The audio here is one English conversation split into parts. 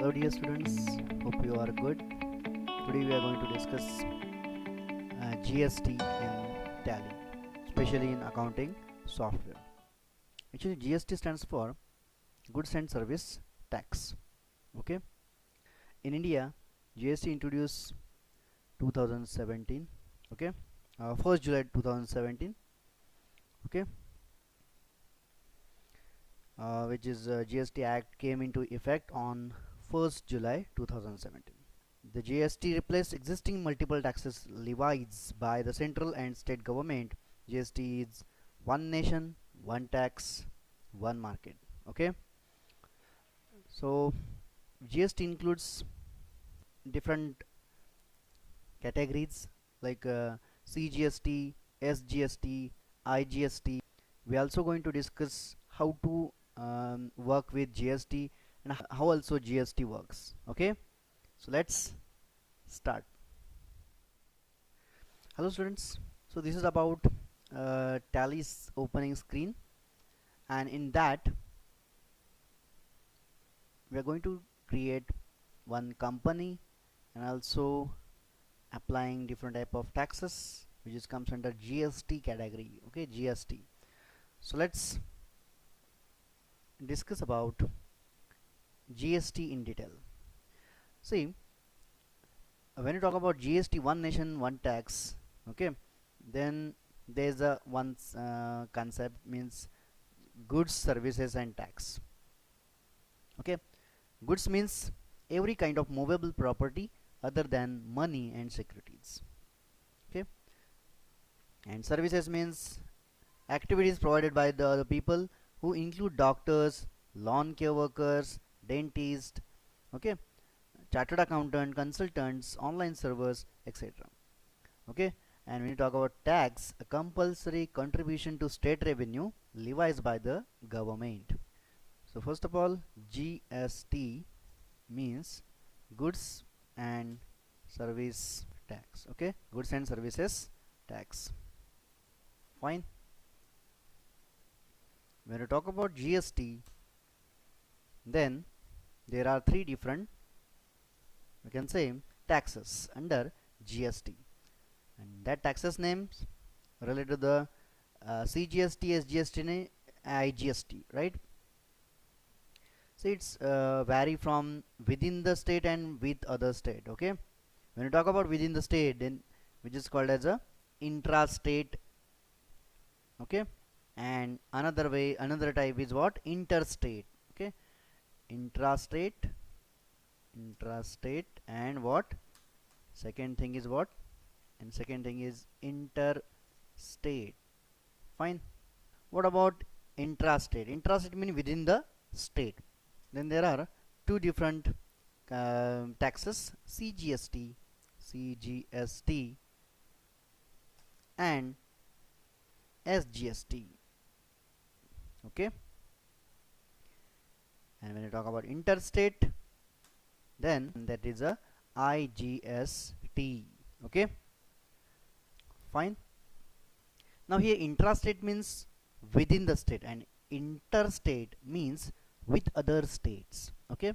Hello dear students, hope you are good. Today we are going to discuss GST in Tally, especially in accounting software. Actually GST stands for Goods and Service Tax. Okay. In India, GST introduced 2017. Okay. 1st July 2017. Okay. Which is GST Act came into effect on 1st July 2017. The GST replaced existing multiple taxes levied by the central and state government. GST is one nation, one tax, one market. Okay. So GST includes different categories like CGST, SGST, IGST. We are also going to discuss how to work with GST and how also GST works. Okay. So let's start. Hello students, so this is about Tally's opening screen, and in that we are going to create one company and also applying different type of taxes which is comes under GST category. Okay, GST. So let's discuss about GST in detail. See, when you talk about GST, one nation one tax, okay, then there's a one concept means goods, services and tax. Okay, goods means every kind of movable property other than money and securities. Okay, and services means activities provided by the other people who include doctors, lawn care workers, dentists, okay, chartered accountant, consultants, online servers, etc. Okay, and when you talk about tax, a compulsory contribution to state revenue levied by the government. So first of all, GST means goods and service tax. Okay, goods and services tax. Fine. When you talk about GST, then there are three different, we can say, taxes under GST, and that taxes names related to the CGST, SGST and IGST, right? So it's vary from within the state and with other state. Okay, when you talk about within the state, then which is called as a intrastate. Okay, and another type is what? Interstate. Okay, intrastate, and what? Second thing is what? And second thing is interstate. Fine. What about intrastate? Intrastate means within the state. Then there are two different taxes: CGST and SGST. Okay, and when you talk about interstate, then that is a IGST. Okay, fine. Now here intrastate means within the state and interstate means with other states. Okay,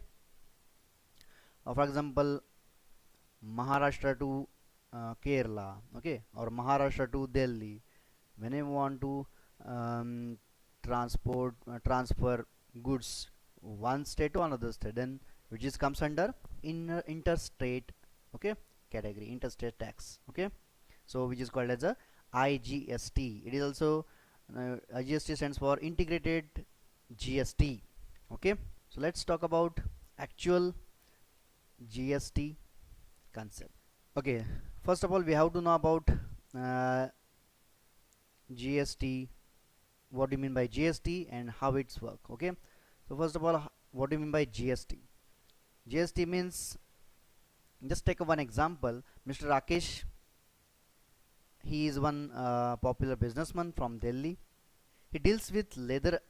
for example, Maharashtra to Kerala, okay, or Maharashtra to Delhi. When I want to transfer goods one state to another state, then which is comes under interstate, okay, category, interstate tax. Okay, so which is called as a IGST. It is also IGST stands for integrated GST. Okay, so let's talk about actual GST concept. Okay, first of all we have to know about GST, what do you mean by GST and how it's work. Okay, so first of all, what do you mean by GST? GST means, just take one example, Mr. Rakesh. He is one popular businessman from Delhi. He deals with leather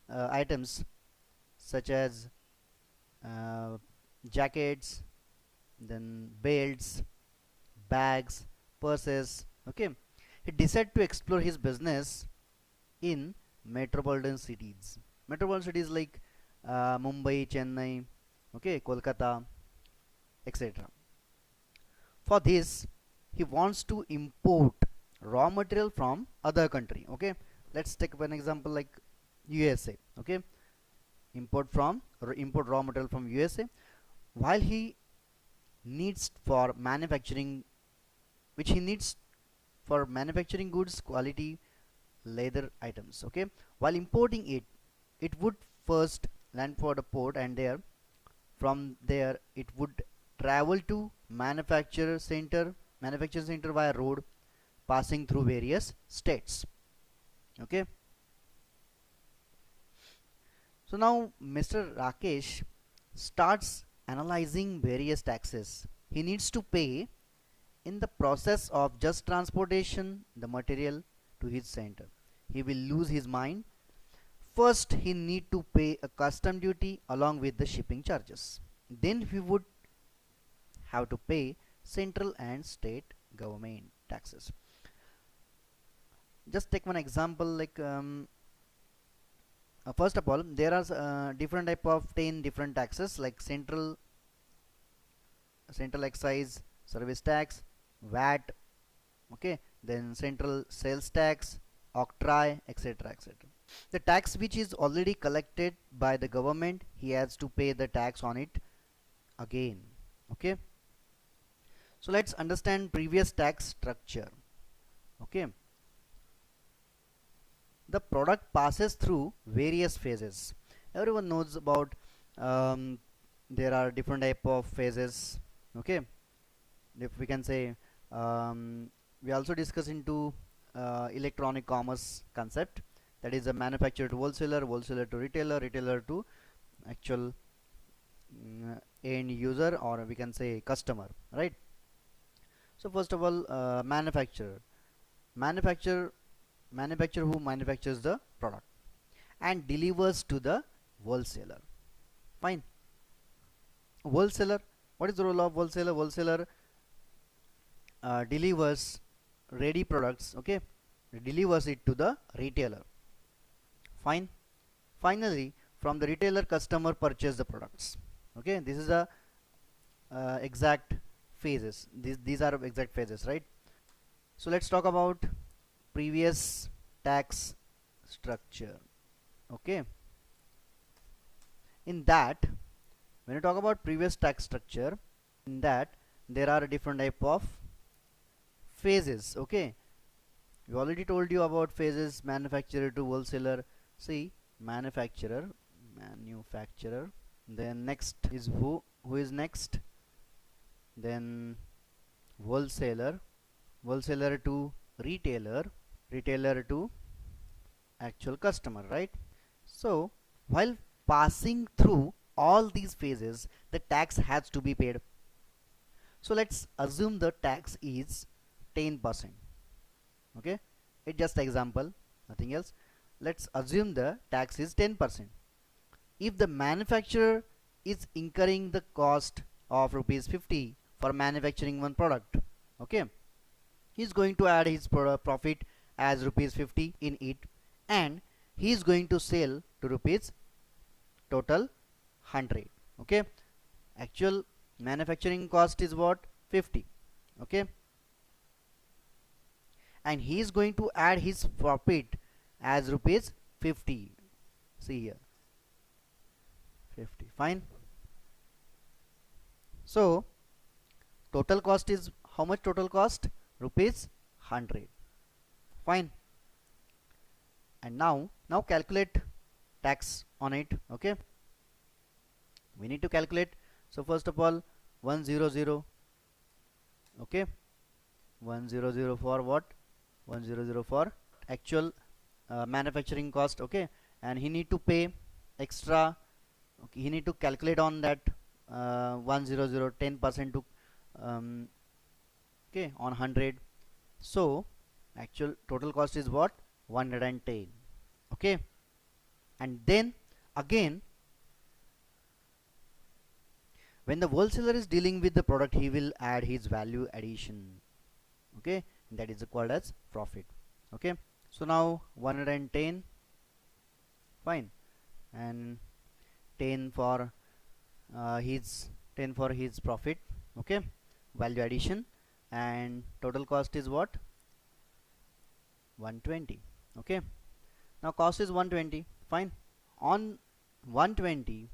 items such as jackets, then belts, bags, purses. Okay, he decided to explore his business in metropolitan cities. Metropolitan cities like Mumbai, Chennai, okay, Kolkata, etc. For this, he wants to import raw material from other country. Okay, let's take one example like USA. Okay, import raw material from USA, while he needs for manufacturing, which he needs for manufacturing goods quality leather items. Okay, while importing it, it would first land for the port, and there from there it would travel to manufacturer center via road, passing through various states. Okay, so now Mr. Rakesh starts analyzing various taxes he needs to pay in the process of just transportation the material to his center. He will lose his mind. First he need to pay a custom duty along with the shipping charges. Then he would have to pay central and state government taxes. Just take one example like first of all there are different type of 10 different taxes like central excise service tax, VAT, okay, then central sales tax, octroi, etc., etc. The tax which is already collected by the government, he has to pay the tax on it again. Okay, so let's understand previous tax structure. Okay, the product passes through various phases. Everyone knows about there are different type of phases. Okay, if we can say we also discuss into electronic commerce concept, that is a manufacturer to wholesaler, wholesaler to retailer, retailer to actual end user, or we can say customer, right? So first of all, manufacturer manufacturer who manufactures the product and delivers to the wholesaler. Fine. Wholesaler, what is the role of wholesaler? Wholesaler delivers ready products, okay, delivers it to the retailer. Fine. Finally, from the retailer, customer purchase the products. Okay, this is the exact phases. These are exact phases, right? So let's talk about previous tax structure. Okay, in that, when you talk about previous tax structure, in that there are different type of phases. Okay, we already told you about phases: manufacturer to wholesaler. See, manufacturer, then next is who is next, then wholesaler, wholesaler to retailer, retailer to actual customer, right? So while passing through all these phases, the tax has to be paid. So let's assume the tax is 10%. Okay, it's just example, nothing else. Let's assume the tax is 10%. If the manufacturer is incurring the cost of rupees 50 for manufacturing one product, okay, he's going to add his profit as rupees 50 in it, and he is going to sell to rupees total 100. Okay, actual manufacturing cost is what? 50. Okay, and he is going to add his profit as rupees 50. See here, 50. Fine. So total cost is how much? Total cost rupees 100. Fine. And now calculate tax on it. Okay, we need to calculate. So first of all, 100. Okay, 100 for what? 100 for actual manufacturing cost. Okay, and he need to pay extra. Okay, he need to calculate on that 100 10% to okay, on 100. So actual total cost is what? 110. Okay, and then again, when the wholesaler is dealing with the product, he will add his value addition. Okay, that is called as profit. Okay, so now 110. Fine. And 10 for his 10 for his profit, okay, value addition, and total cost is what, 120. Okay, now cost is 120. Fine. On 120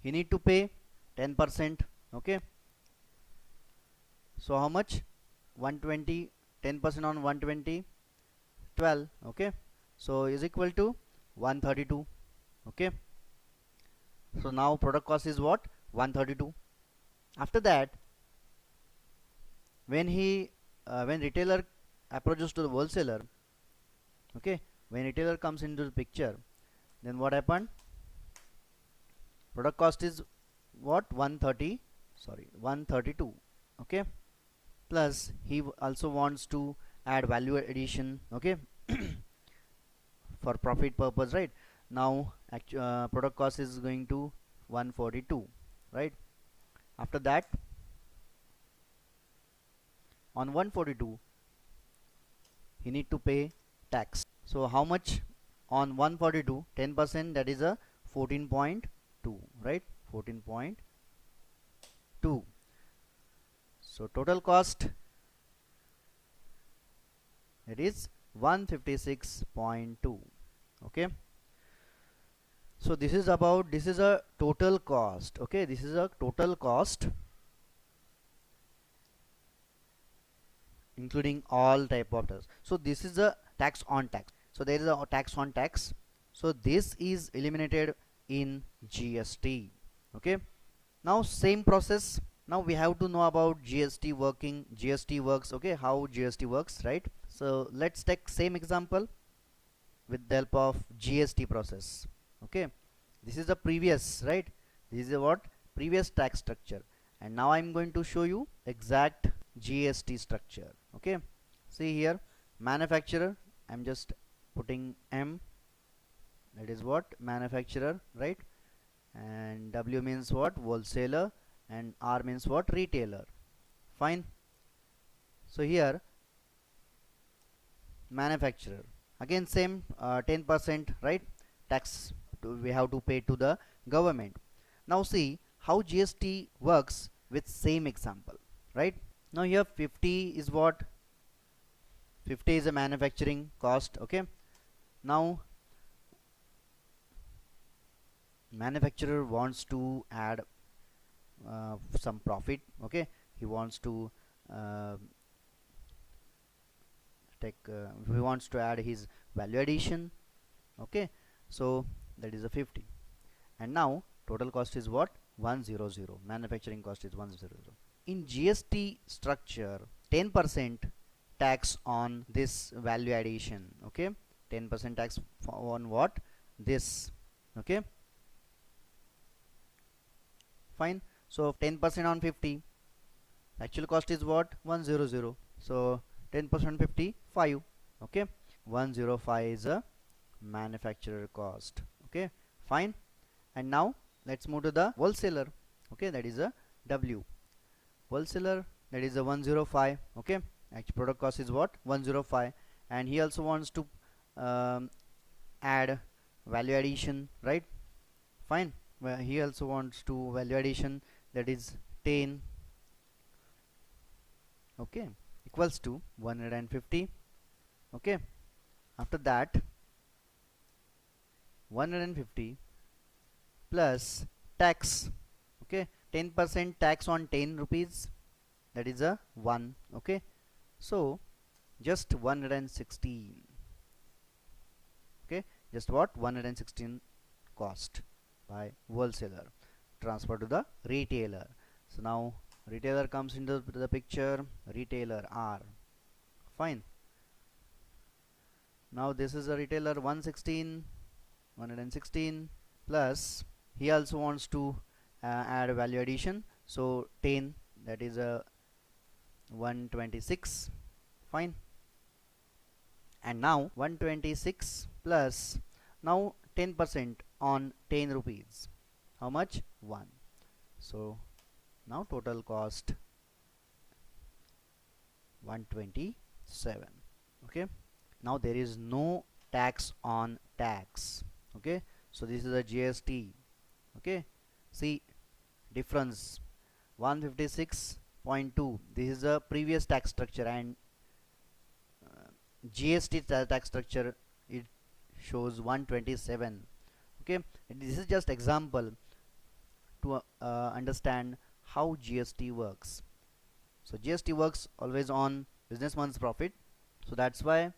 he need to pay 10%. Okay, so how much? 120, 10% on 120, 12. Okay, so is equal to 132. Okay, so now product cost is what, 132. After that, when retailer approaches to the wholesaler, okay, when retailer comes into the picture, then what happened? Product cost is what, 132. Okay, plus he also wants to add value addition, okay, for profit purpose, right? Now product cost is going to 142, right? After that, on 142 he need to pay tax. So how much on 142? 10%, that is a 14.2, right? 14.2. so total cost, it is 156.2. okay, so this is a total cost. Okay, this is a total cost including all type of tax. So this is a tax on tax. So there is a tax on tax. So this is eliminated in GST. Okay, now same process. Now we have to know about GST works. Okay, how GST works, right? So let's take same example with the help of GST process. Okay, this is the previous, right? This is a what, previous tax structure, and now I'm going to show you exact GST structure. Okay, see here, manufacturer, I'm just putting M, that is what, manufacturer, right? And W means what, wholesaler, and R means what, retailer. Fine. So here manufacturer, again same 10%, right, tax we have to pay to the government. Now see how GST works with same example, right? Now here 50 is what, 50 is a manufacturing cost. Okay, now manufacturer wants to add some profit. Okay, he wants to he wants to add his value addition. Okay, so that is a 50, and now total cost is what, 100. Manufacturing cost is 100. In GST structure, 10% tax on this value addition. Okay, 10% tax on what, this. Okay, fine. So 10% on 50, actual cost is what, 100. So 10% 50, 5. Okay, 105 is a manufacturer cost. Okay, fine. And now let's move to the wholesaler. Okay, that is a W. Wholesaler, that is a 105. Okay, actual product cost is what, 105, and he also wants to add value addition, right? Fine. Well, he also wants to value addition, that is 10. Okay, equals to 150. Okay, after that 150 plus tax. Okay, 10% tax on 10 rupees, that is a 1. Okay, so just 116. Okay, just what, 116 cost by wholesaler, transfer to the retailer. So now retailer comes into the picture, retailer R. Fine. Now this is a retailer 116 plus he also wants to add value addition, so 10, that is a 126. Fine. And now 126 plus now 10% on 10 rupees, how much, 1. So now total cost 127. Okay, now there is no tax on tax. Okay, so this is a GST. Okay, See difference 156.2. This is the previous tax structure, and GST tax structure it shows 127. Okay, this is just example to understand how GST works. So GST works always on businessman's profit, so that's why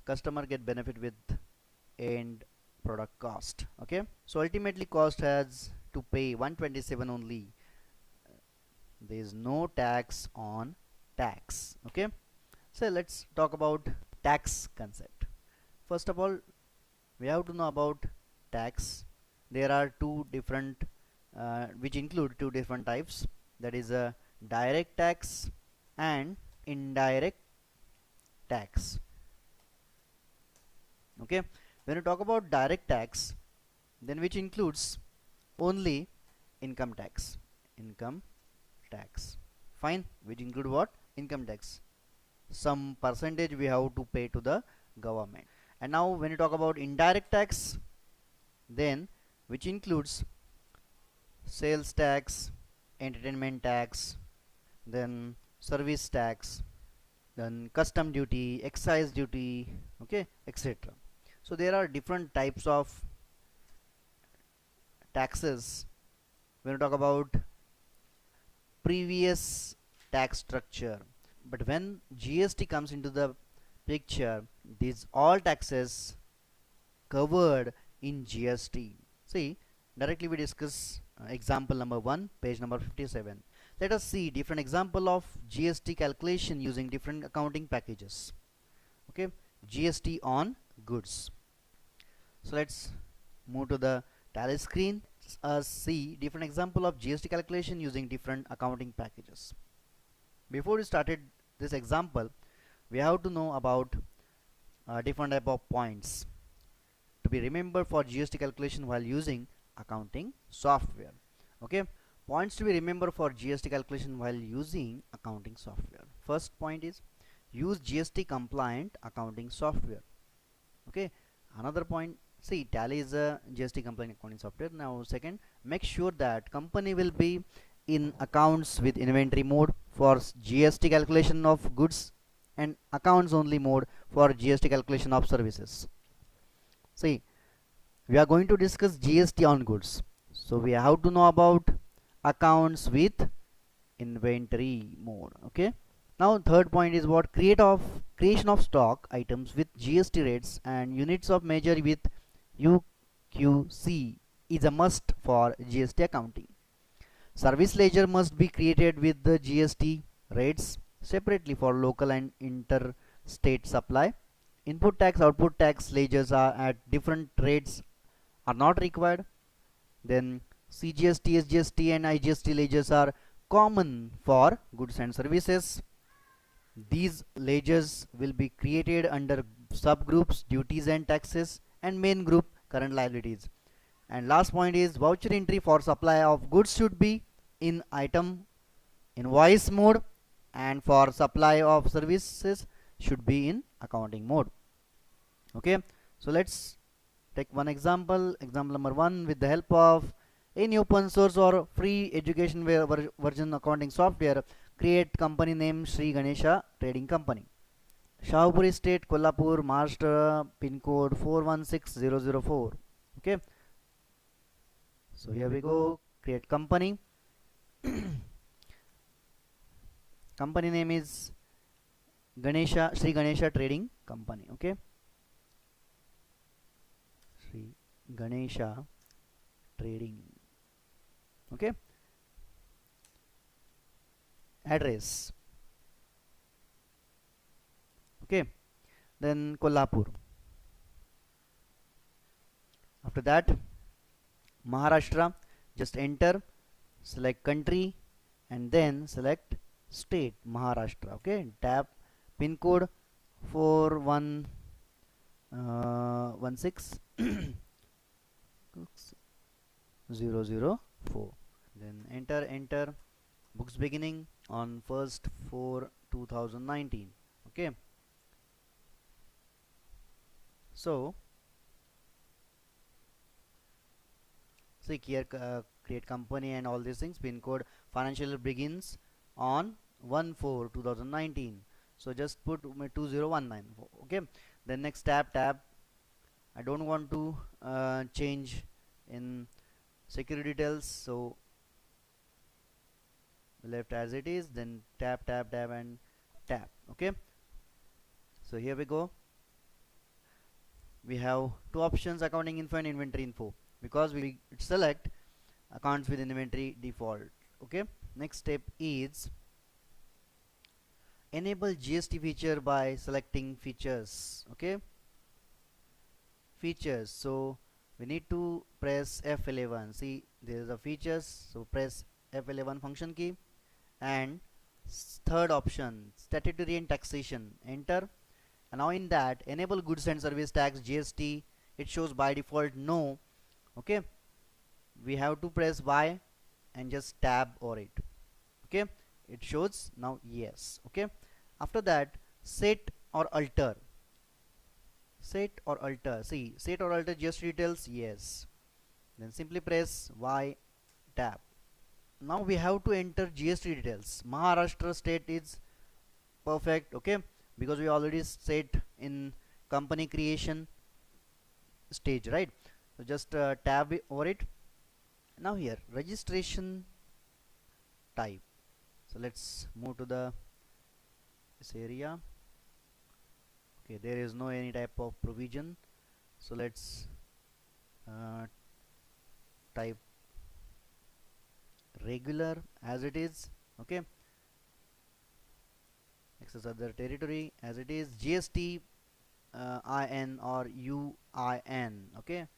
customer get benefit with end product cost. Okay, so ultimately cost has to pay 127 only. There is no tax on tax. Okay, so let's talk about tax concept. First of all, we have to know about tax. There are two different which include two different types, that is a direct tax and indirect tax. Okay, when you talk about direct tax, then which includes only income tax. Income tax, fine, which include what? Income tax. Some percentage we have to pay to the government. And now when you talk about indirect tax, then which includes sales tax, entertainment tax, then service tax, then custom duty, excise duty, okay, etc. So there are different types of taxes when you talk about previous tax structure. But when GST comes into the picture, these all taxes covered in GST. See, directly we discuss example number 1, page number 57. Let us see different example of GST calculation using different accounting packages. Okay, GST on goods. So let's move to the tally screen. See different example of GST calculation using different accounting packages. Before we started this example, we have to know about different type of points to be remembered for GST calculation while using accounting software. Okay, points to be remembered for GST calculation while using accounting software. First point is use GST compliant accounting software. Okay, another point, see tally is a GST compliant accounting software. Now second, make sure that company will be in accounts with inventory mode for GST calculation of goods and accounts only mode for GST calculation of services. See, we are going to discuss GST on goods, so we have to know about accounts with inventory mode. Okay, now third point is what? Creation of stock items with GST rates and units of measure with UQC is a must for GST accounting. Service ledger must be created with the GST rates separately for local and interstate supply. Input tax, output tax ledgers are at different rates are not required. Then CGST, SGST and IGST ledgers are common for goods and services. These ledgers will be created under subgroups duties and taxes and main group current liabilities. And last point is voucher entry for supply of goods should be in item invoice mode, and for supply of services should be in accounting mode. Okay, so let's take one example. Example number 1, with the help of any open source or free education version accounting software, create company name Sri Ganesha Trading Company, Shahpuri State, Kolhapur, Maharashtra, pin code 416004. Okay, so here we go, create company. Company name is Sri Ganesha Trading Company. Okay, Sri Ganesha Trading. Okay, address. Okay, then Kolhapur. After that Maharashtra, just enter, select country and then select state Maharashtra. Okay, tap pin code 4116 004, then enter books beginning on 1st 4 2019. Okay, so see here create company and all these things. Pin code financial year begins on 1/4/2019, so just put 2019. Okay, then next tab. I don't want to change in security details, so left as it is, then tab and tab. Okay, so here we go. We have two options, accounting info and inventory info, because we select accounts with inventory default. Okay, next step is enable GST feature by selecting features. Okay, features, so we need to press F11. See, there is a features, so press F11 function key, and third option, statutory and taxation, enter. And now in that, enable goods and service tax GST, it shows by default no. Okay, we have to press Y and just tab over it. Okay, it shows now yes. Okay, after that, set or alter. Set or alter, see, set or alter GST details, yes. Then simply press Y, tab. Now we have to enter GST details. Maharashtra state is perfect. Okay, because we already set in company creation stage, right? So just tab over it. Now here, registration type, so let's move to this area. Okay, there is no any type of provision, so let's type regular as it is. Okay, access other territory as it is. GST IN or UIN. Okay,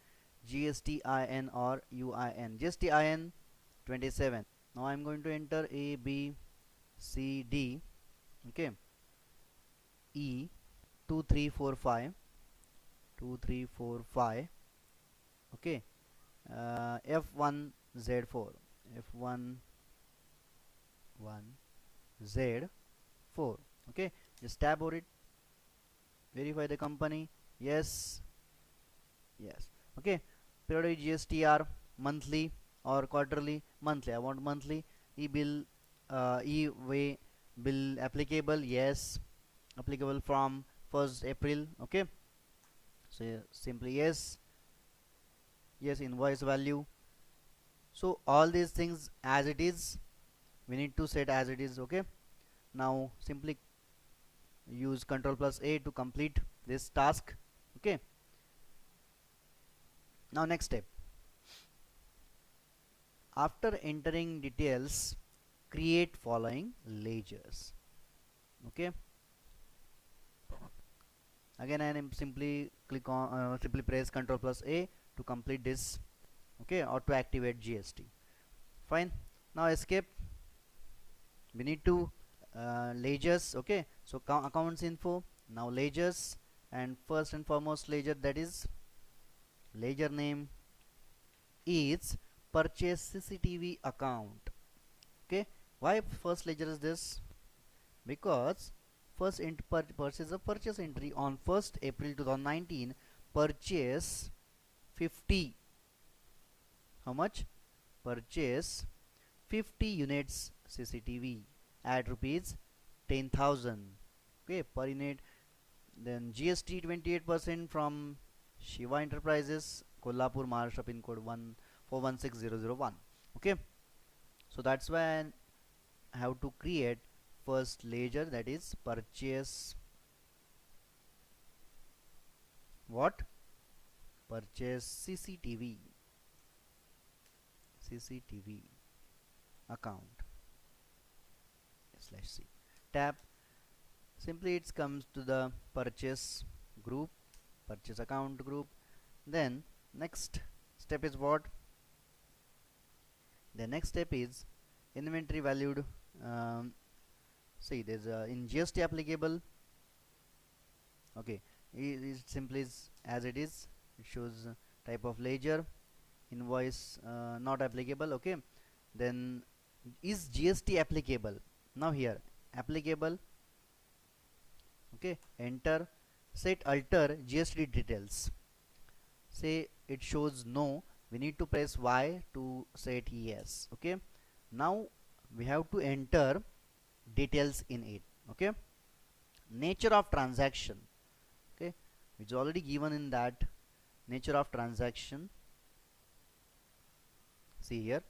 GST IN or UIN. GST IN 27. Now I'm going to enter A, B, C, D. Okay, E 2345. Okay, F1Z4. F11Z4. Okay, just tab over it, verify the company, yes. Okay, periodic GSTR, monthly or quarterly. Monthly, I want monthly. E-bill, e-way bill applicable, yes, applicable from 1st April. Okay, so simply yes. Invoice value, so all these things as it is, we need to set as it is. Okay, now simply use Ctrl+A to complete this task. Okay, now next step, after entering details, create following ledgers. Okay, again I am simply click on simply press Ctrl+A to complete this. Okay, or to activate GST. Fine, now escape. We need to ledgers. Okay, so accounts info, now ledgers, and first and foremost ledger, that is ledger name is purchase CCTV account. Okay, why first ledger is this? Because first purchase a purchase entry on 1st April 2019, purchase 50. How much? Purchase 50 units CCTV at rupees 10,000. Okay, per unit. Then GST 28% from Shiva Enterprises, Kolhapur, Maharashtra, pin code 1416001. Okay, so that's why I have to create first ledger, that is purchase what? Purchase CCTV account /C. Tab, simply it comes to the purchase group, purchase account group. Then next step is what? The next step is inventory valued. See, there's in GST applicable. Okay, it simply is as it is. It shows type of ledger. Invoice not applicable. Okay, then is GST applicable? Now here applicable. Okay, enter. Set alter GST details. Say it shows no, we need to press Y to set yes. Okay, now we have to enter details in it. Okay, nature of transaction. Okay, it's already given in that nature of transaction. See here,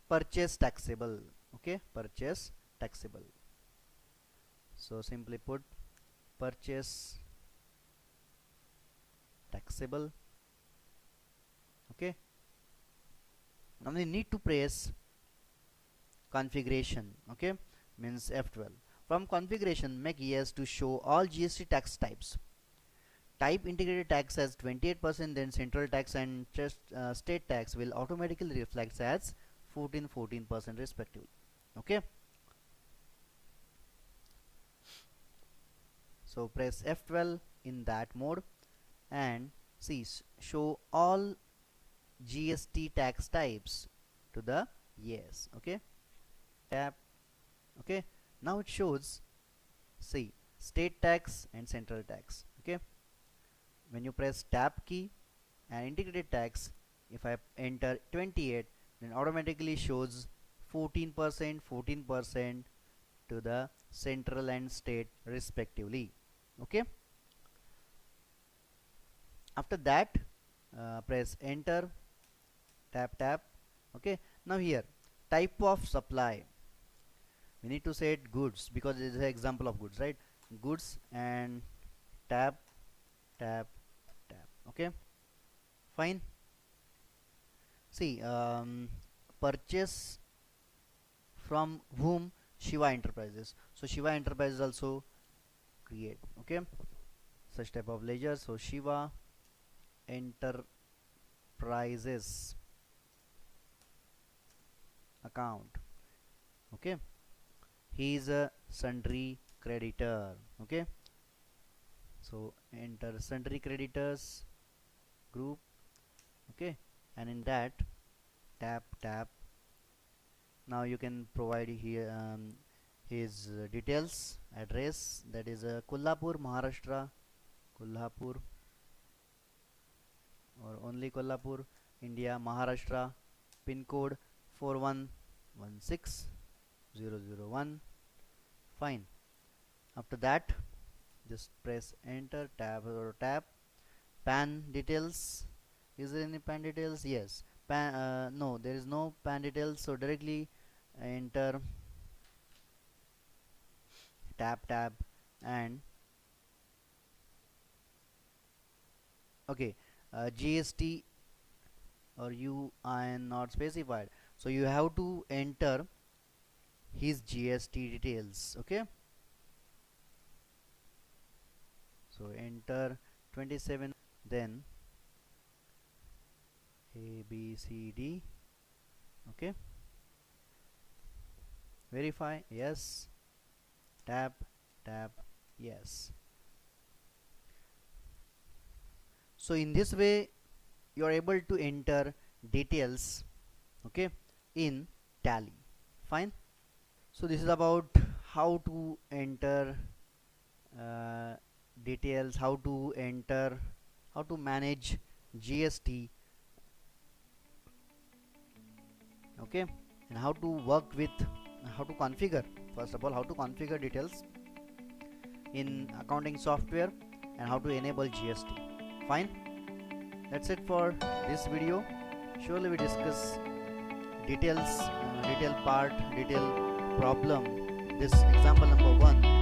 purchase taxable. Okay, purchase taxable. So simply put, purchase taxable. Okay, now we need to press configuration. Okay, means F12. From configuration, make yes to show all GST tax types. Type integrated tax as 28%, then central tax and just state tax will automatically reflect as 14% respectively. Okay, so press F12 in that mode and see show all GST tax types to the yes. Okay, tap. Okay, now it shows, see, state tax and central tax. Okay, when you press tab key and integrated tax, if I enter 28, then automatically shows 14% to the central and state respectively. Okay, after that press enter, tap. Okay, now here type of supply, we need to set goods because it is an example of goods, right? Goods and tap. Okay, fine. See, purchase from whom? Shiva Enterprises. So Shiva Enterprises also create, okay, such type of ledger. So Shiva Enterprises account. Okay, he is a sundry creditor. Okay, so enter sundry creditors group. Okay, and in that tap. Now you can provide here his details, address, that is Kolhapur, Maharashtra, Kolhapur, or only Kolhapur, India, Maharashtra, pin code 4116001. Fine. After that, just press enter, tab or tap. PAN details. Is there any PAN details? Yes. PAN, no, there is no PAN details. So directly enter, tap, and okay, GST or UIN not specified. So you have to enter his GST details. Okay. So enter 27, then ABCD. Okay, verify, yes, tap, yes. So in this way you are able to enter details, okay, in Tally. Fine. So this is about how to enter details, how to manage GST, okay, and how to work with, how to configure, first of all how to configure details in accounting software and how to enable GST. Fine, that's it for this video. Surely we discuss detail problem, this example number 1